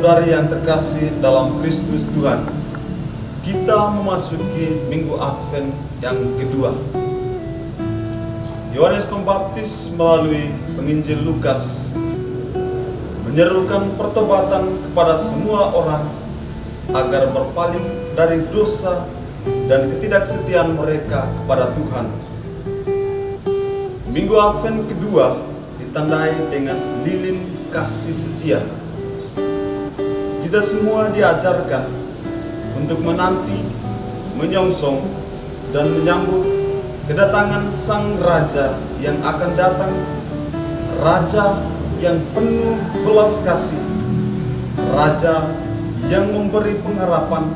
saudari yang terkasih dalam Kristus Tuhan, kita memasuki Minggu Advent yang kedua. Yohanes Pembaptis melalui penginjil Lukas menyerukan pertobatan kepada semua orang agar berpaling dari dosa dan ketidaksetiaan mereka kepada Tuhan. Minggu Advent kedua ditandai dengan lilin kasih setia. Kita semua diajarkan untuk menanti, menyongsong, dan menyambut kedatangan Sang Raja yang akan datang, Raja yang penuh belas kasih, Raja yang memberi pengharapan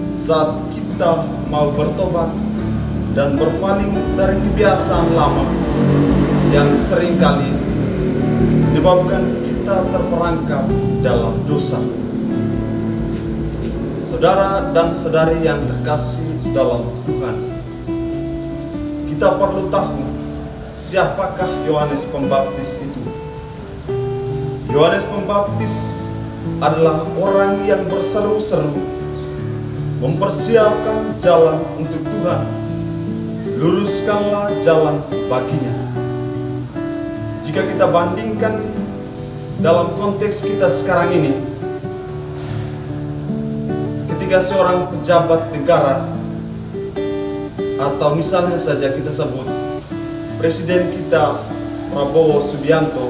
saat kita mau bertobat dan berpaling dari kebiasaan lama yang seringkali menyebabkan kita terperangkap dalam dosa. Saudara dan saudari yang terkasih dalam Tuhan, kita perlu tahu siapakah Yohanes Pembaptis itu. Yohanes Pembaptis adalah orang yang berseru-seru mempersiapkan jalan untuk Tuhan. Luruskanlah jalan baginya. Jika kita bandingkan dalam konteks kita sekarang ini, ketika seorang pejabat negara atau misalnya saja kita sebut Presiden kita Prabowo Subianto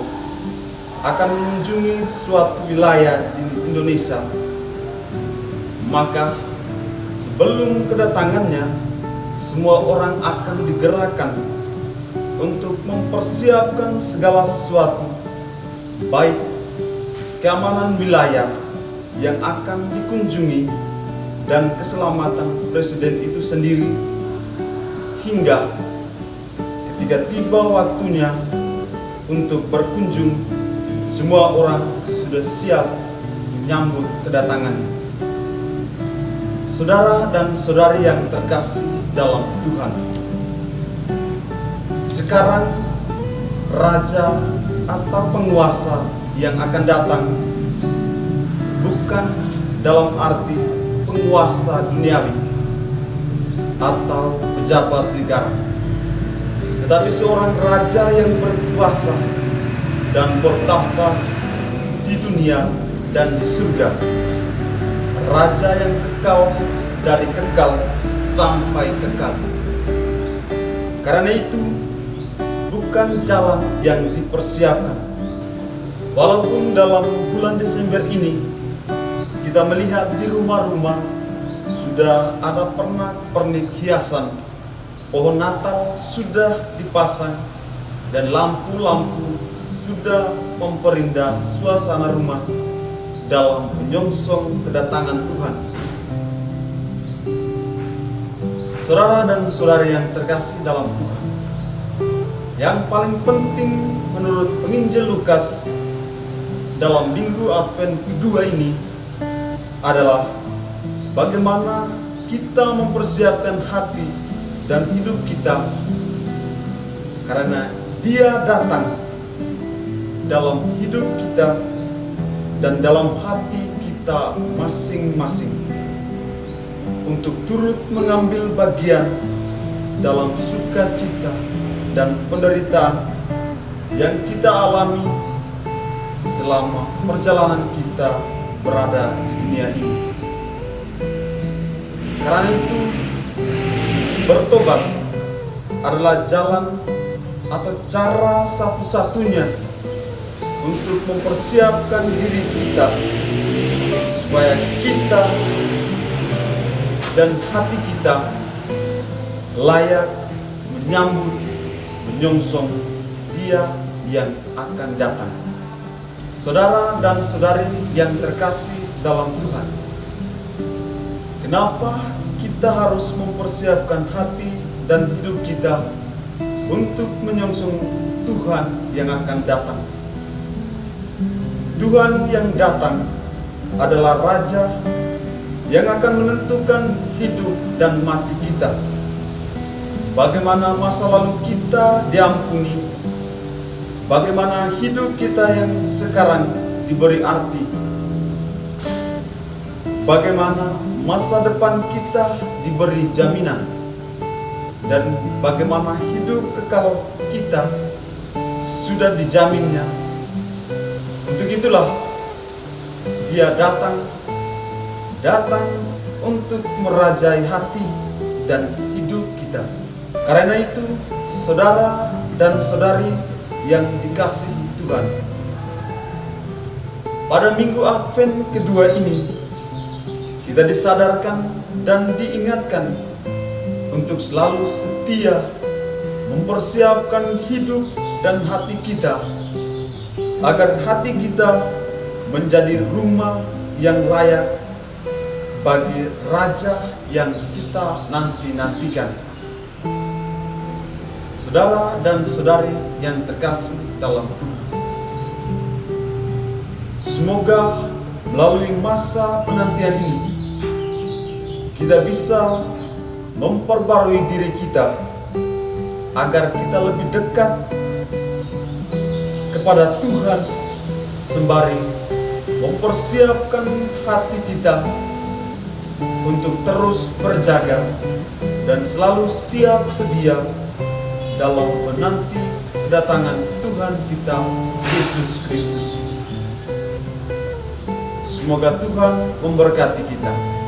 akan mengunjungi suatu wilayah di Indonesia, maka sebelum kedatangannya semua orang akan digerakkan untuk mempersiapkan segala sesuatu, baik keamanan wilayah yang akan dikunjungi dan keselamatan presiden itu sendiri, hingga ketika tiba waktunya untuk berkunjung, semua orang sudah siap menyambut kedatangannya. Saudara dan saudari yang terkasih dalam Tuhan, sekarang raja atau penguasa yang akan datang bukan dalam arti penguasa duniawi atau pejabat negara, tetapi seorang raja yang berkuasa dan bertahta di dunia dan di surga, raja yang kekal dari kekal sampai kekal. Karena itu bukan jalan yang dipersiapkan. Walaupun dalam bulan Desember ini kita melihat di rumah-rumah sudah ada pernak-pernik hiasan, pohon Natal sudah dipasang, dan lampu-lampu sudah memperindah suasana rumah dalam menyongsong kedatangan Tuhan. Saudara dan saudari yang terkasih dalam Tuhan, yang paling penting menurut penginjil Lukas dalam Minggu Advent kedua ini adalah bagaimana kita mempersiapkan hati dan hidup kita, karena Dia datang dalam hidup kita dan dalam hati kita masing-masing untuk turut mengambil bagian dalam sukacita dan penderitaan yang kita alami selama perjalanan kita berada di dunia ini. Karena itu, bertobat adalah jalan atau cara satu-satunya untuk mempersiapkan diri kita supaya kita dan hati kita layak menyambut, menyongsong Dia yang akan datang. Saudara dan saudari yang terkasih dalam Tuhan, kenapa kita harus mempersiapkan hati dan hidup kita untuk menyongsong Tuhan yang akan datang? Tuhan yang datang adalah Raja yang akan menentukan hidup dan mati kita. Bagaimana masa lalu kita diampuni, bagaimana hidup kita yang sekarang diberi arti, bagaimana masa depan kita diberi jaminan, dan bagaimana hidup kekal kita sudah dijaminnya. Untuk itulah Dia datang untuk merajai hati dan hidup kita. Karena itu, saudara dan saudari yang dikasihi Tuhan, pada minggu Advent kedua ini kita disadarkan dan diingatkan untuk selalu setia mempersiapkan hidup dan hati kita, agar hati kita menjadi rumah yang layak bagi Raja yang kita nanti-nantikan. Saudara dan saudari yang terkasih dalam Tuhan, semoga melalui masa penantian ini kita bisa memperbarui diri kita agar kita lebih dekat kepada Tuhan, sembari mempersiapkan hati kita untuk terus berjaga dan selalu siap sedia dalam menanti kedatangan Tuhan kita Yesus Kristus. Semoga Tuhan memberkati kita.